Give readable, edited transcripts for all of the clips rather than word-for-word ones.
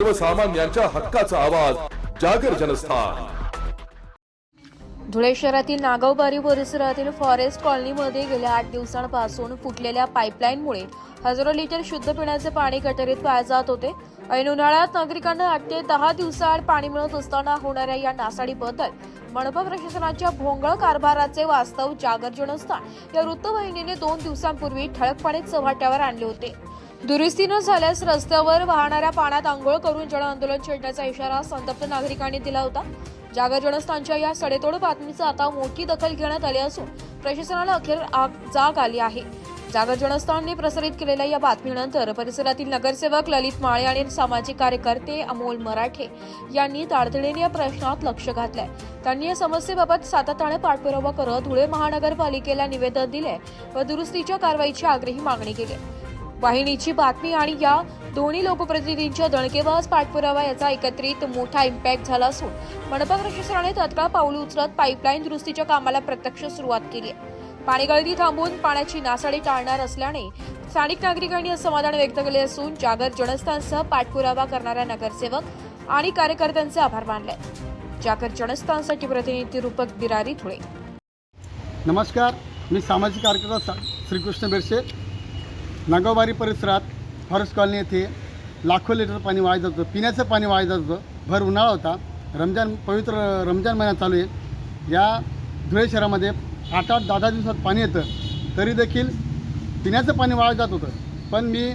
सर्वसामान्यांच्या हक्काचा आवाज जागर जनस्थान। धुळे शहरातील नागावबारी परिसरातील फॉरेस्ट कॉलनीमध्ये गेल्या 8 दिवसांपासून फुटलेल्या पाईपलाईनमुळे हजारो लिटर शुद्ध पिण्याचे पाणी गटारीत वाया जात होते। ऐन उन्हाळ्यात नागरिकांना 8 ते 10 दिवसाआड पाणी मिळत असताना होणाऱ्या या नासाडीबद्दल मनपा प्रशासनाच्या भोंगळ कारभाराचे वास्तव जागर जनस्थान या वृत्तवाहिनीने 2 दिवसांपूर्वी ठळकपणे चव्हाट्यावर आणले होते। दुरुस्ती न झाल्यास रस्त्यावर वाहणाऱ्या पाण्यात आंघोळ करून जन आंदोलन छेडण्याचा इशारा संतप्त नागरिकांनी दिला होता। जागर जनस्थानच्या या सडेतोड बातमीचा आता मोठी दखल घेण्यात आली असून प्रशासनाला अखेर जाग आली आहे। जागर जनस्थानने प्रसारित केलेल्या या बातमीनंतर परिसरातील नगरसेवक ललित माळे आणि सामाजिक कार्यकर्ते अमोल मराठे यांनी तातडीने या प्रश्नात लक्ष घातलंय। त्यांनी या समस्येबाबत सातत्याने पाठपुरावा करत धुळे महानगरपालिकेला निवेदन दिले व दुरुस्तीच्या कारवाईची आग्रही मागणी केली। वाहिनीची बातमी आणि या दोन्ही लोकप्रतिनिधींच्या दणकेबाज पाठपुरावा याचा एकत्रित मोठा इम्पॅक्ट झाला असून मनपा प्रशासनाने तत्काळ पाऊल उचलत पाईपलाईन दुरुस्तीच्या कामाला प्रत्यक्ष सुरुवात केली आहे। पाणी गळती थांबवून पाण्याची नासाडी टाळणार असल्याने स्थानिक नागरिकांनी समाधान व्यक्त केले असून जागर जनस्थानसह पाठपुरावा करणाऱ्या नगरसेवक आणि कार्यकर्त्यांचे आभार मानले। जागर जनस्थानसाठी प्रतिनिधी रूपक बिरारी, धुळे। नमस्कार, मी सामाजिक कार्यकर्ता श्रीकृष्ण बेरशे। नागावबारी परिसरात फॉरेस्ट कॉलनी येथे लाखो लिटर पाणी वाया जातं, पिण्याचं पाणी वाया जातं। भर उन्हाळा होता, पवित्र रमजान महिना चालू आहे। या धुळे शहरामध्ये 8-8, 10-10 दिवसात पाणी येतं, तरी देखील पिण्याचं पाणी वाया जात होतं। पण मी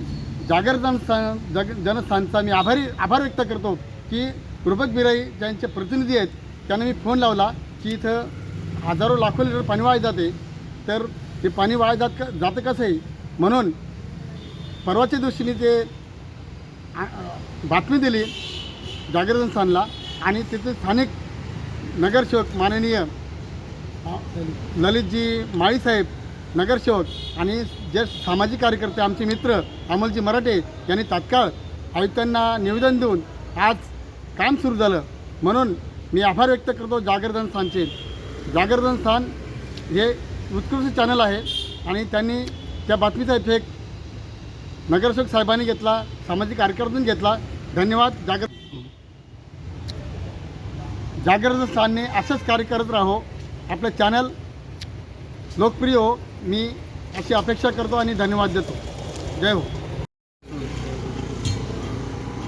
जागर जनस्थानचा मी आभार व्यक्त करतो की रूपक बिराई ज्यांचे प्रतिनिधी आहेत त्यांना मी फोन लावला की इथं हजारो लाखो लिटर पाणी वाया जाते, तर ते पाणी वाया जातं कसं आहे म्हणून परवाच्या दिवशी ते बातमी दिली जागर जनस्थानला आणि तिथे स्थानिक नगरसेवक माननीय ललितजी माळीसाहेब नगरसेवक आणि जे सामाजिक कार्यकर्ते आमचे मित्र अमोलजी मराठे यांनी तात्काळ आयुक्तांना निवेदन देऊन आज काम सुरू झालं। म्हणून मी आभार व्यक्त करतो जागर जनस्थानचे। जागर जनस्थान हे उत्कृष्ट चॅनल आहे आणि त्यांनी त्या बातमीचा इफेक्ट नगरसेवक साहेबांनी घेतला, सामाजिक कार्यकर्त्यांनी घेतला। धन्यवाद। जागर जनस्थानने असंच कार्य करत राहो, आपलं चॅनल लोकप्रिय हो, मी अशी अपेक्षा करतो आणि धन्यवाद देतो। जय हो।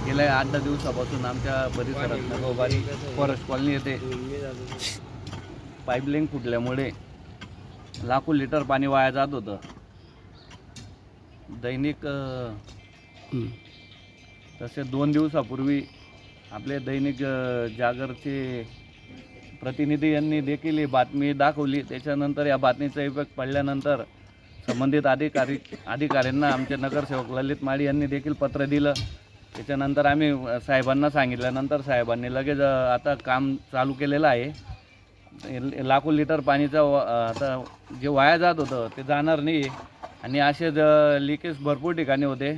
गेल्या 8-10 दिवसापासून आमच्या परिसरात नागावबारी फॉरेस्ट कॉलनी येथे पाईपलाईन फुटल्यामुळे लाखो लिटर पाणी वाया जात होतं। दैनिक तसे 2 दिवसापूर्वी आपले दैनिक जागरचे प्रतिनिधी यांनी देखील ही बातमी दाखवली। त्याच्यानंतर या बातमीचा इफेक्ट पडल्यानंतर संबंधित अधिकाऱ्यांना आमचे नगरसेवक ललित माळी यांनी देखील पत्र दिलं। त्याच्यानंतर आम्ही साहेबांना सांगितल्यानंतर साहेबांनी लगेच आता काम चालू केलेलं आहे। लाखो लिटर पाणीचं आता जे वाया जात होतं ते जाणार नाही आणि असे लिकेज भरपूर ठिकाणी होते,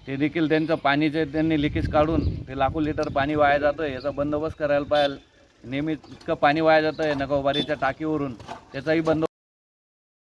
ते देखील त्यांचं पाणीचे त्यांनी लिकेज काढून ते लाखो लिटर पाणी वाया जातं आहे याचा बंदोबस्त करायला पाहिजे। नेहमी इतकं पाणी वाया जातं आहे नागावबारीच्या टाकीवरून, त्याचाही बंदोबस्त